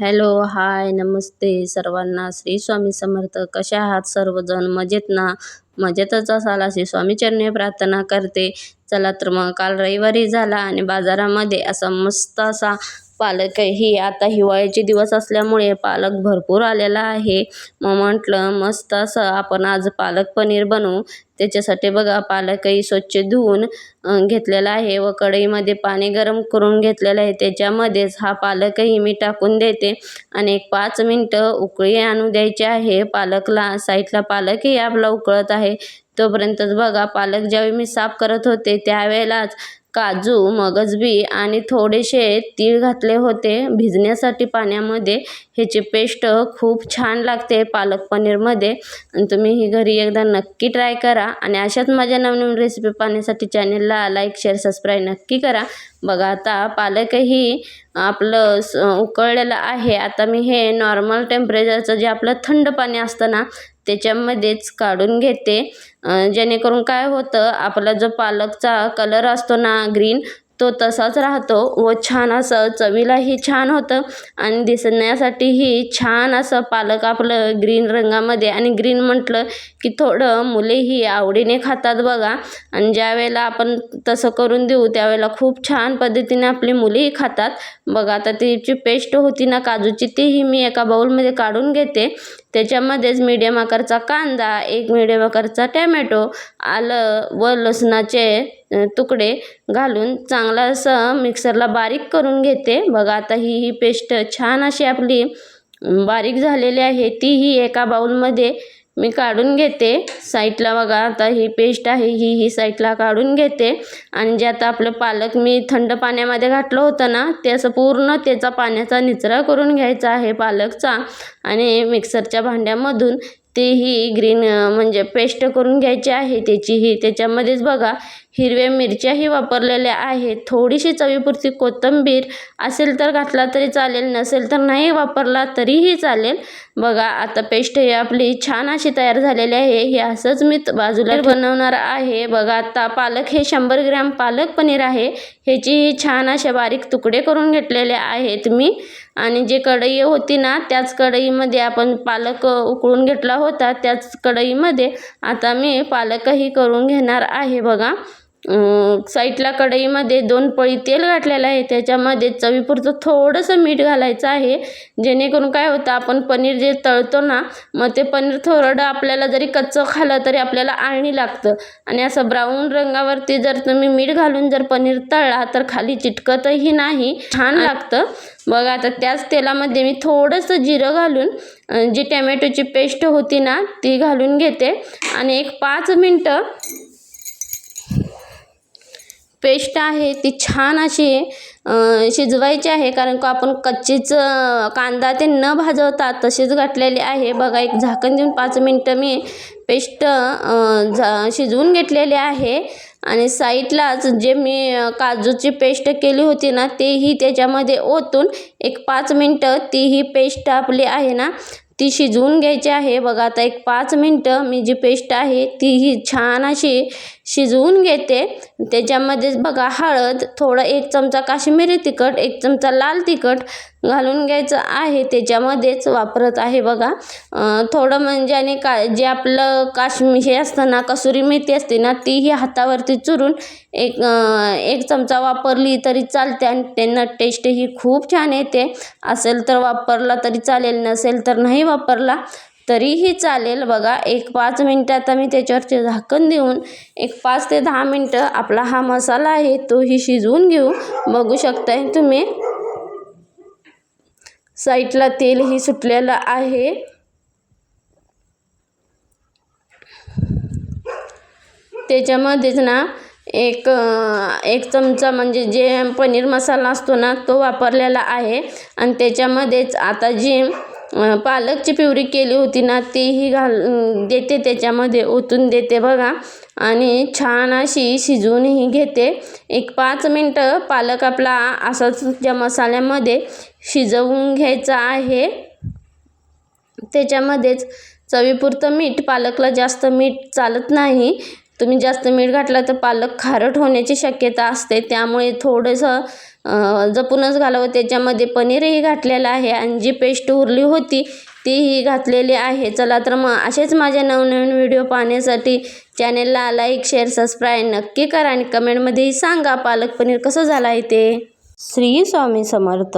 Hello, हाय, नमस्ते सर्वांना. श्री स्वामी समर्थ. कशा आहात सर्वजण? मजेत ना? मजेतच असाल अशी स्वामीचरणी प्रार्थना करते. चला तर मग काल रविवारी झाला आणि बाजारामध्ये असा मस्त असा पालक आहे. ही आता हिवाळ्याचे दिवस असल्यामुळे पालक भरपूर आलेला आहे. मग म्हटलं मस्त असं आपण आज पालक पनीर बनवू. त्याच्यासाठी बघा पालकही स्वच्छ धुवून घेतलेला आहे व कढईमध्ये पाणी गरम करून घेतलेलं आहे. त्याच्यामध्येच हा पालकही मी टाकून देते आणि एक 5 मिनटं उकळी आणू द्यायची आहे पालकला. साईडला पालकही आपला उकळत आहे. तोपर्यंतच बघा पालक ज्यावेळी मी साफ करत होते त्यावेळेलाच काजू, मगजबी आणि थोडेसे तीळ घातले होते भिजण्यासाठी पाण्यामध्ये. ह्याची पेस्ट खूप छान लागते पालक पनीरमध्ये आणि तुम्ही ही घरी एकदा नक्की ट्राय करा. आणि अशाच माझ्या नवनवीन रेसिपी पाहण्यासाठी चॅनलला लाईक, शेअर, सबस्क्राईब नक्की करा. बघा आता पालकही आपलं उकळलेलं आहे. आता मी हे नॉर्मल टेम्परेचरचं जे आपलं थंड पाणी असतं ना त्याच्यामध्येच काढून घेते. जेणेकरून काय होतं, आपला जो पालकचा कलर असतो ना ग्रीन, तो तसाच राहतो व छान असं चवीलाही छान होतं आणि दिसण्यासाठीही छान असं पालक आपलं ग्रीन रंगामध्ये. आणि ग्रीन म्हटलं की थोडं मुलेही आवडीने खातात बघा. आणि ज्या वेळेला आपण तसं करून देऊ त्यावेळेला खूप छान पद्धतीने आपली मुलेही खातात. बघा आता तिची पेस्ट होती ना काजूची, तीही मी एका बाउलमध्ये काढून घेते. त्याच्यामध्येच मीडियम आकारचा कांदा, एक मीडियम आकारचा टॅमॅटो, आलं व लसणाचे तुकडे घालून चांगलं असं मिक्सरला बारीक करून घेते. बघा आता ही पेस्ट छान अशी आपली बारीक झालेली आहे. तीही एका बाउलमध्ये मी काढून घेते. साईडला बघा आता ही पेस्ट आहे ही साईडला काढून घेते. आणि जे आता आपलं पालक मी थंड पाण्यामध्ये घातलं होतं ना ते असं पूर्ण त्याचा पाण्याचा निचरा करून घ्यायचा आहे पालकचा आणि मिक्सरच्या भांड्यामधून तेही ग्रीन म्हणजे पेस्ट करून घ्यायची आहे त्याचीही. त्याच्यामध्येच बघा हिरव्या मिरच्याही वापरलेल्या आहेत. थोडीशी चवीपुरती कोथिंबीर असेल तर घातला तरी चालेल, नसेल तर नाही वापरला तरीही चालेल. बघा आता पेस्ट ही आपली छान अशी तयार झालेली आहे. हे असंच मी बाजूला बनवणार आहे. बघा आता पालक हे 100 ग्रॅम पालक पनीर आहे. ह्याची छान अशा बारीक तुकडे करून घेतलेले आहेत मी. आणि जे कढई होती ना त्याच कढईमध्ये आपण पालक उकळून घेतला होता, त्याच कढईमध्ये आता मी पालकही करून घेणार आहे. बघा साईडला कढईमध्ये 2 पळी तेल घातलेलं आहे. त्याच्यामध्ये चवीपुरतं थोडंसं मीठ घालायचं आहे. जेणेकरून काय होतं, आपण पनीर जे तळतो ना मग ते पनीर थोडं आपल्याला जरी कच्चं खाल्लं तरी आपल्याला आळणी लागतं. आणि असं ब्राऊन रंगावरती जर तुम्ही मीठ घालून जर पनीर तळला तर खाली चिटकतही नाही, छान लागतं. बघा आता त्याच तेलामध्ये मी थोडंसं जिरं घालून जी टॅमॅटोची पेस्ट होती ना ती घालून घेते आणि एक 5 मिनटं पेस्ट आहे ती छान अशी शिजवायची आहे. कारण का आपण कच्चीच कांदा ते न भाजवता तशीच घातलेली आहे. बघा एक झाकण देऊन 5 मिनटं मी पेस्ट शिजवून घेतलेली आहे. आणि साईडलाच जे मी काजूची पेस्ट केली होती ना तेही त्याच्यामध्ये ओतून एक 5 मिनटं तीही पेस्ट आपली आहे ना ती शिजवून घ्यायची आहे. बघा आता एक 5 मिनटं मी जी पेस्ट आहे तीही छान अशी शिजवून घेते. त्याच्यामध्येच बघा हळद, थोडं 1 चमचा काश्मीरी तिखट, 1 चमचा लाल तिखट घालून घ्यायचं आहे. त्याच्यामध्येच वापरत आहे बघा थोडं म्हणजे. आणि जे आपलं हे असतं ना कसुरी मेथी असते ना तीही हातावरती चुरून एक चमचा वापरली तरी चालते आणि त्यांना टेस्टही खूप छान येते. असेल तर वापरला तरी चालेल, नसेल तर नाही वापरला तरीही चालेल. बघा एक 5 मिनटं आता मी त्याच्यावरचे झाकण देऊन एक 5 ते 10 मिनटं आपला हा मसाला आहे तोही शिजवून घेऊ. बघू शकताय तुम्ही साईडला तेलही सुटलेलं आहे. त्याच्यामध्येच ना एक चमचा म्हणजे जे पनीर मसाला असतो ना तो वापरलेला आहे. आणि त्याच्यामध्येच आता जी पालकची प्युरी केली होती ना तीही देते, त्याच्यामध्ये ओतून देते बघा. आणि छान अशी शिजवूनही घेते. एक 5 मिनटं पालक आपला असाच ज्या मसाल्यामध्ये शिजवून घ्यायचा आहे. त्याच्यामध्येच चवीपुरतं मीठ, पालकला जास्त मीठ चालत नाही. तुम्ही जास्त मीठ घातलं तर पालक खारट होण्याची शक्यता असते, त्यामुळे थोडंसं जपूनच घालावं. त्याच्यामध्ये पनीरही घातलेलं आहे आणि जी पेस्ट उरली होती तीही घातलेली आहे. चला तर मग असेच माझे नवनवीन व्हिडिओ पाहण्यासाठी चॅनेलला लाईक, शेअर, सबस्क्राईब नक्की करा आणि कमेंटमध्येही सांगा पालक पनीर कसं झालं आहे ते. श्री स्वामी समर्थ.